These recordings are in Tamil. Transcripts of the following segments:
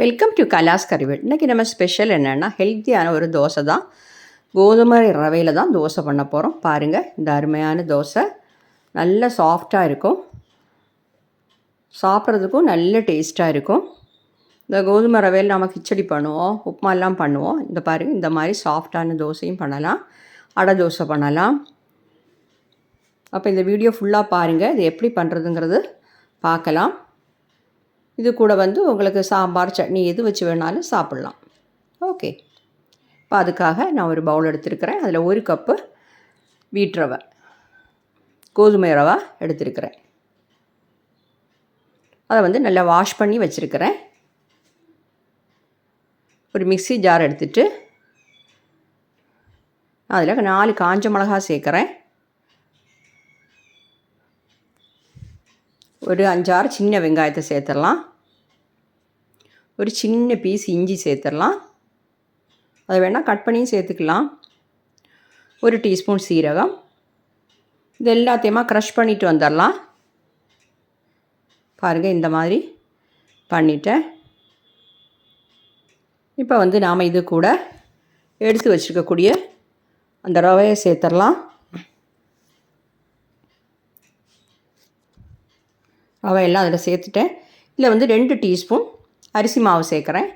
Welcome to கலாஸ் கறிவேல். இன்றைக்கி நம்ம ஸ்பெஷல் என்னென்னா ஹெல்த்தியான ஒரு தோசை தான். கோதுமை ரவையில் தான் தோசை பண்ண போகிறோம். பாருங்கள், இந்த அருமையான தோசை நல்ல சாஃப்டாக இருக்கும், சாப்பிட்றதுக்கும் நல்ல டேஸ்ட்டாக இருக்கும். இந்த கோதுமை ரவையில் நம்ம கிச்சடி பண்ணுவோம், உப்புமாலாம் பண்ணுவோம். இந்த பாருங்கள், இந்த மாதிரி சாஃப்டான தோசையும் பண்ணலாம், அடை தோசை பண்ணலாம். அப்போ இந்த வீடியோ ஃபுல்லாக பாருங்கள், இது எப்படி பண்ணுறதுங்கிறது பார்க்கலாம். இது கூட உங்களுக்கு சாம்பார் சட்னி எது வச்சு வேணாலும் சாப்பிட்லாம். ஓகே, இப்போ அதுக்காக நான் ஒரு பவுல் எடுத்துருக்கிறேன். அதில் 1 கப்பு வீட் ரவை, கோதுமை ரவை எடுத்துருக்கிறேன். அதை நல்லா வாஷ் பண்ணி வச்சுருக்கிறேன். ஒரு மிக்ஸி ஜார் எடுத்துகிட்டு அதில் 4 காஞ்ச மிளகா சேர்க்குறேன். ஒரு 5-6 சின்ன வெங்காயத்தை சேர்த்துடலாம். ஒரு சின்ன பீஸ் இஞ்சி சேர்த்துடலாம். அதை வேணால் கட் பண்ணியும் சேர்த்துக்கலாம். 1 டீஸ்பூன் சீரகம். இது எல்லாத்தையுமா க்ரஷ் பண்ணிவிட்டு வந்துடலாம். பாருங்கள், இந்த மாதிரி பண்ணிட்டேன். இப்போ நாம் இது கூட எடுத்து வச்சுருக்கக்கூடிய அந்த ரவையை சேர்த்துடலாம். ரவையெல்லாம் அதில் சேர்த்துட்டேன். இதில் 2 டீஸ்பூன் அரிசி மாவு சேர்க்குறேன்.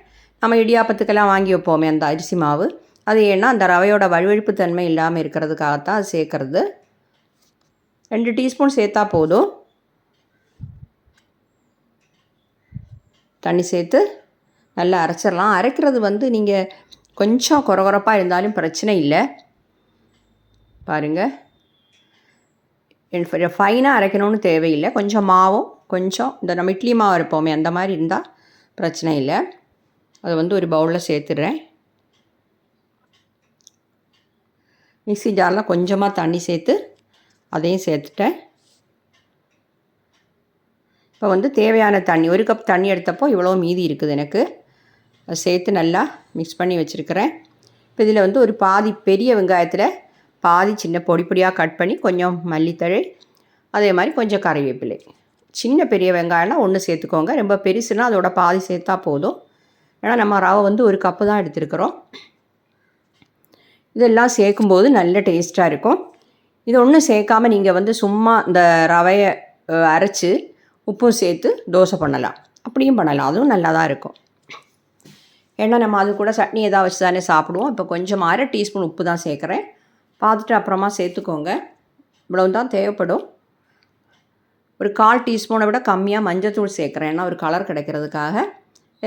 நம்ம இடியாப்பத்துக்கெல்லாம் வாங்கி வைப்போமே அந்த அரிசி மாவு, அது ஏன்னா அந்த ரவையோட வழுவழுப்பு தன்மை இல்லாமல் இருக்கிறதுக்காகத்தான் அது சேர்க்குறது. 2 டீஸ்பூன் சேர்த்தா போதும். தண்ணி சேர்த்து நல்லா அரைச்சிடலாம். அரைக்கிறது நீங்கள் கொஞ்சம் கொரகொரப்பாக இருந்தாலும் பிரச்சனை இல்லை. பாருங்கள், ஃபைனாக அரைக்கணும்னு தேவையில்லை. கொஞ்சம் மாவும் கொஞ்சம் இந்த நம்ம இட்லி மாவு இருப்போமே அந்த மாதிரி இருந்தால் பிரச்சனை இல்லை. அதை ஒரு பவுலில் சேர்த்துடுறேன். மிக்ஸி ஜாரில் கொஞ்சமாக தண்ணி சேர்த்து அதையும் சேர்த்துட்டேன். இப்போ தேவையான தண்ணி, 1 கப் தண்ணி எடுத்தப்போ இவ்வளோ மீதி இருக்குது எனக்கு. அதை சேர்த்து நல்லா மிக்ஸ் பண்ணி வச்சுருக்கிறேன். இப்போ இதில் ஒரு பாதி பெரிய வெங்காயத்தில் பாதி சின்ன பொடி பொடியாக கட் பண்ணி கொஞ்சம் மல்லித்தழை, அதே மாதிரி கொஞ்சம் கறிவேப்பிலை. சின்ன பெரிய வெங்காயம்னா 1 சேர்த்துக்கோங்க. ரொம்ப பெருசுனா அதோட பாதி சேர்த்தா போதும். ஏன்னா நம்ம ரவை 1 கப்பு தான் எடுத்துருக்குறோம். இதெல்லாம் சேர்க்கும்போது நல்ல டேஸ்ட்டாக இருக்கும். இது ஒன்றும் சேர்க்காமல் நீங்கள் சும்மா இந்த ரவையை அரைச்சி உப்பும் சேர்த்து தோசை பண்ணலாம். அப்படியும் பண்ணலாம், அதுவும் நல்லா தான் இருக்கும். ஏன்னா நம்ம அது கூட சட்னி எதாவது வச்சு தானே சாப்பிடுவோம். இப்போ கொஞ்சம் 1/2 டீஸ்பூன் உப்பு தான் சேர்க்குறேன். பார்த்துட்டு அப்புறமா சேர்த்துக்கோங்க. இவ்வளவு தான் தேவைப்படும். ஒரு 1/4 டீஸ்பூனை விட கம்மியாக மஞ்சத்தூள் சேர்க்குறேன், ஏன்னா ஒரு கலர் கிடைக்கிறதுக்காக.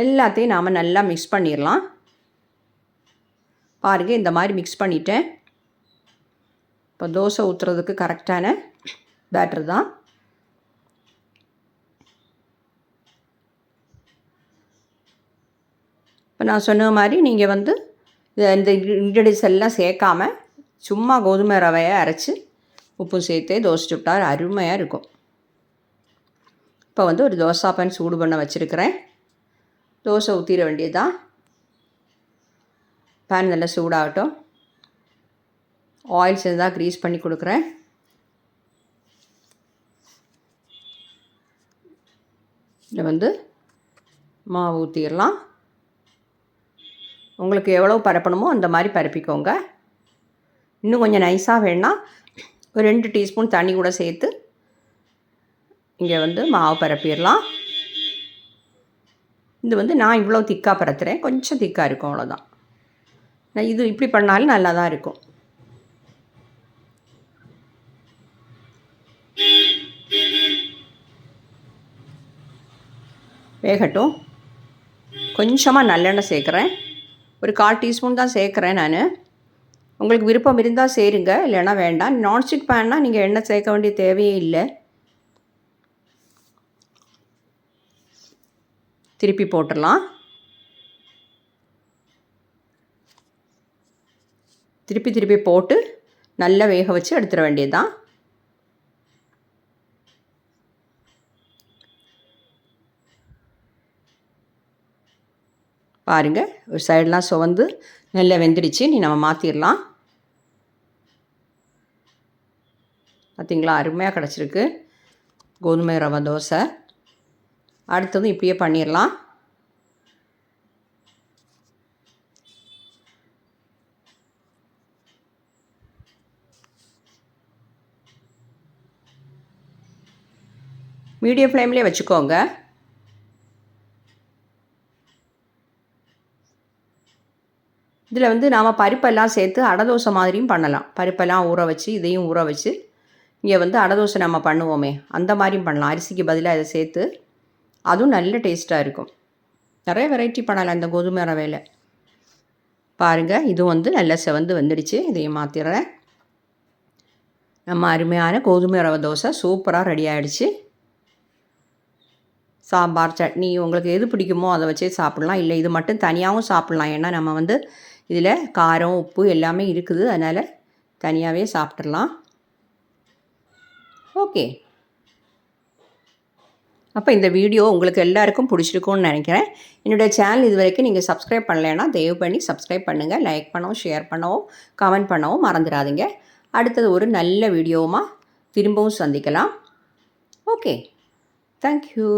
எல்லாத்தையும் நாம் நல்லா மிக்ஸ் பண்ணிடலாம். பாருங்கள், இந்த மாதிரி மிக்ஸ் பண்ணிட்டேன். இப்போ தோசை ஊற்றுறதுக்கு கரெக்டான பேட்டர் தான். இப்போ நான் சொன்ன மாதிரி நீங்கள் இந்த இன்க்ரீடியன்ஸ் எல்லாம் சேர்க்காமல் சும்மா கோதுமை ரவையை அரைச்சி உப்பு சேர்த்தே தோசை சுட்டால் அருமையாக இருக்கும். இப்போ ஒரு தோசை பேன் சூடு பண்ண வச்சுருக்கிறேன். தோசை ஊற்றிட வேண்டியது தான். பேன் நல்லா சூடாகட்டும். ஆயில் சேர்ந்தால் க்ரீஸ் பண்ணி கொடுக்குறேன். இதில் மாவு ஊற்றிடலாம். உங்களுக்கு எவ்வளோ பரப்பணுமோ அந்த மாதிரி பரப்பிக்கோங்க. இன்னும் கொஞ்சம் நைஸாக வேணால் ஒரு 2 டீஸ்பூன் தண்ணி கூட சேர்த்து இங்கே மாவு பரப்பிடலாம். இது நான் இவ்வளோ திக்காக பரத்துகிறேன், கொஞ்சம் திக்காக இருக்கும், அவ்வளோதான். நான் இது இப்படி பண்ணாலும் நல்லா தான் இருக்கும். வேகட்டும். கொஞ்சமாக நல்லெண்ணெய் சேர்க்குறேன். ஒரு 1/4 டீஸ்பூன் தான் சேர்க்குறேன் நான். உங்களுக்கு விருப்பம் இருந்தால் சேருங்க, இல்லைன்னா வேண்டாம். நான்ஸ்டிக் பேன்னா நீங்கள் எண்ணெய் சேர்க்க வேண்டிய தேவையே இல்லை. திருப்பி போட்டுடலாம். திருப்பி போட்டு நல்லா வேக வச்சு எடுத்துட வேண்டியது தான். பாருங்கள், ஒரு சைடெலாம் சுவந்து நல்லா வெந்துடுச்சு. நம்ம மாற்றிடலாம். பார்த்திங்களா, அருமையாக கிடச்சிருக்கு கோதுமை ரவை தோசை. அடுத்ததும் இப்படியே பண்ணிடலாம். மீடியம் ஃப்ளேம்லேயே வச்சுக்கோங்க. இதில் வந்து நாம் பருப்பெல்லாம் சேர்த்து அடை தோசை மாதிரியும் பண்ணலாம். பருப்பெல்லாம் ஊற வச்சு இதையும் ஊற வச்சு இங்கே வந்து அடை தோசை நம்ம பண்ணுவோமே அந்த மாதிரியும் பண்ணலாம். அரிசிக்கு பதிலாக இதை சேர்த்து அதுவும் நல்ல டேஸ்ட்டாக இருக்கும். நிறைய வெரைட்டி பண்ணலாம் இந்த கோதுமை ரவையில். பாருங்கள், இதுவும் வந்து நல்லா செவந்து வந்துடுச்சு. இதையும் மாற்றிடுறேன். நம்ம அருமையான கோதுமை ரவை தோசை சூப்பராக ரெடி ஆகிடுச்சு. சாம்பார், சட்னி உங்களுக்கு எது பிடிக்குமோ அதை வச்சே சாப்பிட்லாம். இல்லை இது மட்டும் தனியாகவும் சாப்பிட்லாம். ஏன்னா நம்ம வந்து இதில் காரம், உப்பு எல்லாமே இருக்குது. அதனால் தனியாகவே சாப்பிட்றலாம். ஓகே. அப்போ இந்த வீடியோ உங்களுக்கு எல்லாருக்கும் பிடிச்சிருக்கும்னு நினைக்கிறேன். என்னுடைய சேனல் இது வரைக்கும் நீங்கள் சப்ஸ்கிரைப் பண்ணலைன்னா தயவு பண்ணி சப்ஸ்கிரைப் பண்ணுங்கள். லைக் பண்ணவும், ஷேர் பண்ணவும், கமெண்ட் பண்ணவும் மறந்துடாதீங்க. அடுத்தது ஒரு நல்ல வீடியோவுமா திரும்பவும் சந்திக்கலாம். Okay, thank you.